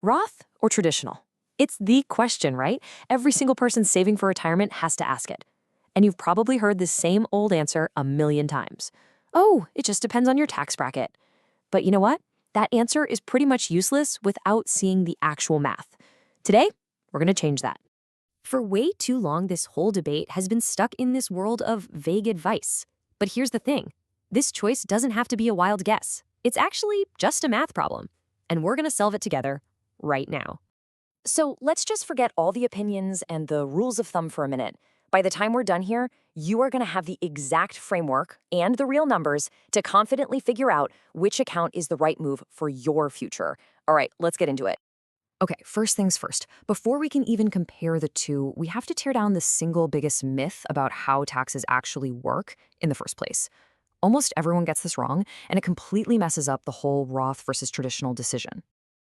Roth or traditional? It's the question, right? Every single person saving for retirement has to ask it. And you've probably heard the same old answer a million times. Oh, it just depends on your tax bracket. But you know what? That answer is pretty much useless without seeing the actual math. Today, we're going to change that. For way too long, this whole debate has been stuck in this world of vague advice. But here's the thing. This choice doesn't have to be a wild guess. It's actually just a math problem. And we're going to solve it together right now. So let's just forget all the opinions and the rules of thumb for a minute. By the time we're done here, you are going to have the exact framework and the real numbers to confidently figure out which account is the right move for your future. All right, let's get into it. Okay, first things first. Before we can even compare the two, we have to tear down the single biggest myth about how taxes actually work in the first place. Almost everyone gets this wrong, and it completely messes up the whole Roth versus traditional decision.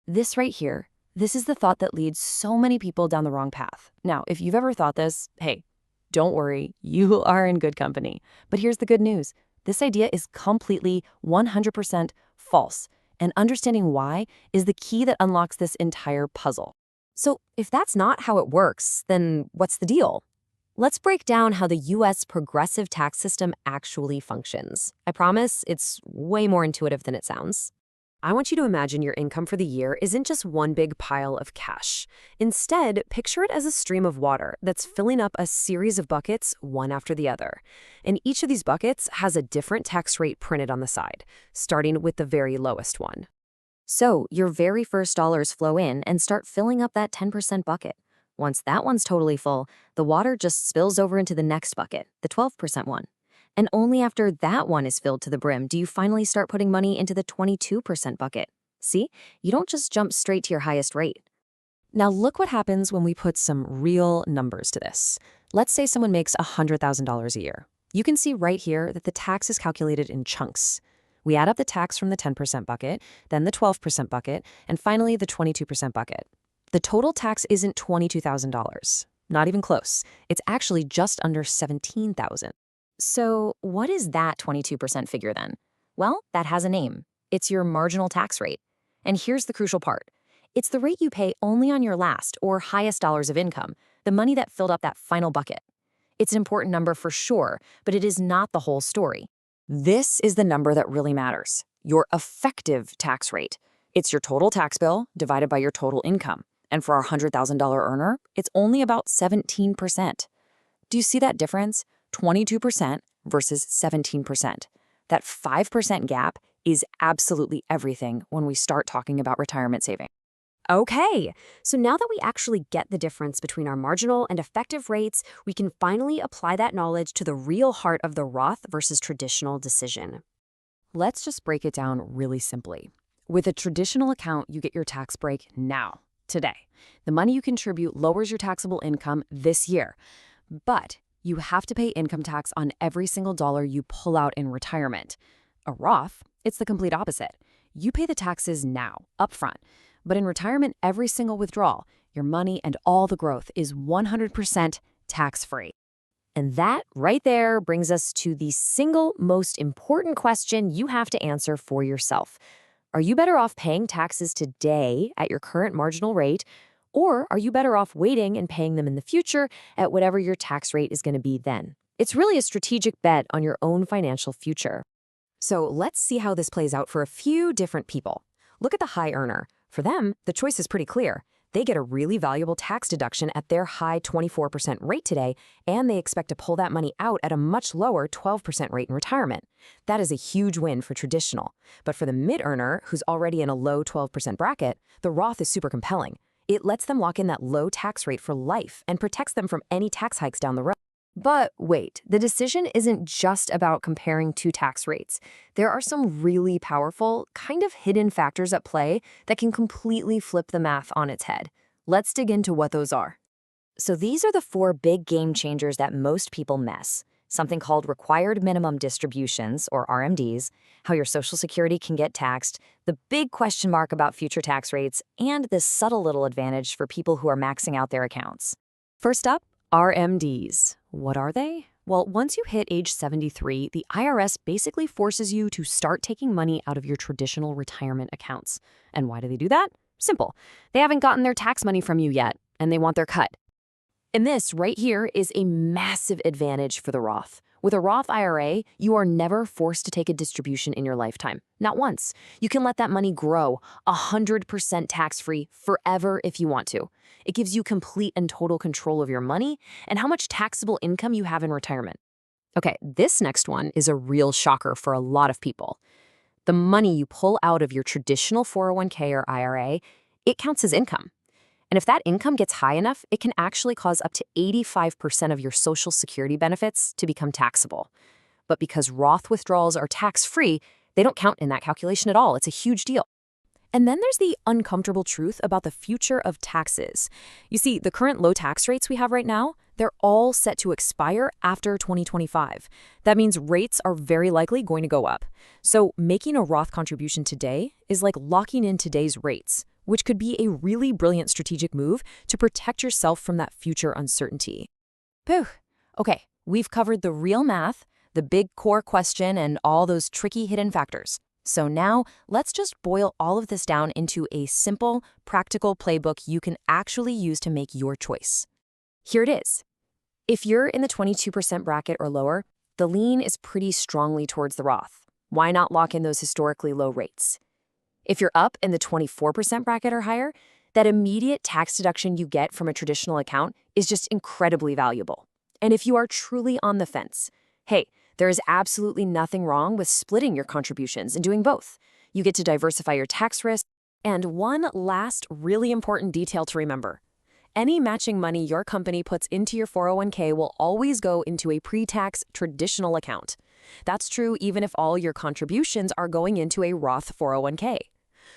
This right here, this is the thought that leads so many people down the wrong path. Now, if you've ever thought this, hey, don't worry, you are in good company. But here's the good news. This idea is completely 100% false, and understanding why is the key that unlocks this entire puzzle. So if that's not how it works, then what's the deal? Let's break down how the U.S. progressive tax system actually functions. I promise it's way more intuitive than it sounds. I want you to imagine your income for the year isn't just one big pile of cash. Instead, picture it as a stream of water that's filling up a series of buckets, one after the other. And each of these buckets has a different tax rate printed on the side, starting with the very lowest one. So your very first dollars flow in and start filling up that 10% bucket. Once that one's totally full, the water just spills over into the next bucket, the 12% one. And only after that one is filled to the brim do you finally start putting money into the 22% bucket. See, you don't just jump straight to your highest rate. Now look what happens when we put some real numbers to this. Let's say someone makes $100,000 a year. You can see right here that the tax is calculated in chunks. We add up the tax from the 10% bucket, then the 12% bucket, and finally the 22% bucket. The total tax isn't $22,000. Not even close. It's actually just under $17,000. So what is that 22% figure then? Well, that has a name. It's your marginal tax rate. And here's the crucial part. It's the rate you pay only on your last or highest dollars of income, the money that filled up that final bucket. It's an important number for sure, but it is not the whole story. This is the number that really matters, your effective tax rate. It's your total tax bill divided by your total income. And for our $100,000 earner, it's only about 17%. Do you see that difference? 22% versus 17%. That 5% gap is absolutely everything when we start talking about retirement saving. Okay, so now that we actually get the difference between our marginal and effective rates, we can finally apply that knowledge to the real heart of the Roth versus traditional decision. Let's just break it down really simply. With a traditional account, you get your tax break now, today. The money you contribute lowers your taxable income this year, but you have to pay income tax on every single dollar you pull out in retirement. A Roth, it's the complete opposite. You pay the taxes now, upfront. But in retirement, every single withdrawal, your money and all the growth is 100% tax-free. And that right there brings us to the single most important question you have to answer for yourself. Are you better off paying taxes today at your current marginal rate, or are you better off waiting and paying them in the future at whatever your tax rate is going to be then? It's really a strategic bet on your own financial future. So let's see how this plays out for a few different people. Look at the high earner. For them, the choice is pretty clear. They get a really valuable tax deduction at their high 24% rate today, and they expect to pull that money out at a much lower 12% rate in retirement. That is a huge win for traditional. But for the mid-earner, who's already in a low 12% bracket, the Roth is super compelling. It lets them lock in that low tax rate for life and protects them from any tax hikes down the road. But wait, the decision isn't just about comparing two tax rates. There are some really powerful, kind of hidden factors at play that can completely flip the math on its head. Let's dig into what those are. So these are the four big game changers that most people miss. Something called required minimum distributions, or RMDs, how your Social Security can get taxed, the big question mark about future tax rates, and this subtle little advantage for people who are maxing out their accounts. First up, RMDs. What are they? Well, once you hit age 73, the IRS basically forces you to start taking money out of your traditional retirement accounts. And why do they do that? Simple. They haven't gotten their tax money from you yet, and they want their cut. And this right here is a massive advantage for the Roth. With a Roth IRA, you are never forced to take a distribution in your lifetime. Not once. You can let that money grow 100% tax-free forever if you want to. It gives you complete and total control of your money and how much taxable income you have in retirement. Okay, this next one is a real shocker for a lot of people. The money you pull out of your traditional 401k or IRA, it counts as income. And if that income gets high enough, it can actually cause up to 85% of your Social Security benefits to become taxable. But because Roth withdrawals are tax-free, they don't count in that calculation at all. It's a huge deal. And then there's the uncomfortable truth about the future of taxes. You see, the current low tax rates we have right now, they're all set to expire after 2025. That means rates are very likely going to go up. So making a Roth contribution today is like locking in today's rates, which could be a really brilliant strategic move to protect yourself from that future uncertainty. Phew. Okay, we've covered the real math, the big core question, and all those tricky hidden factors. So now, let's just boil all of this down into a simple, practical playbook you can actually use to make your choice. Here it is. If you're in the 22% bracket or lower, the lean is pretty strongly towards the Roth. Why not lock in those historically low rates? If you're up in the 24% bracket or higher, that immediate tax deduction you get from a traditional account is just incredibly valuable. And if you are truly on the fence, hey, there is absolutely nothing wrong with splitting your contributions and doing both. You get to diversify your tax risk. And one last really important detail to remember. Any matching money your company puts into your 401k will always go into a pre-tax traditional account. That's true even if all your contributions are going into a Roth 401k.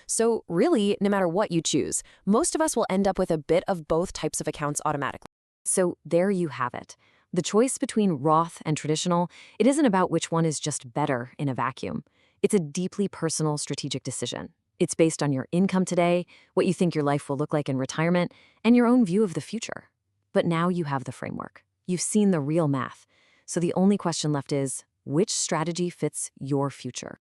So really, no matter what you choose, most of us will end up with a bit of both types of accounts automatically. So there you have it. The choice between Roth and traditional, it isn't about which one is just better in a vacuum. It's a deeply personal strategic decision. It's based on your income today, what you think your life will look like in retirement, and your own view of the future. But now you have the framework. You've seen the real math. So the only question left is, which strategy fits your future?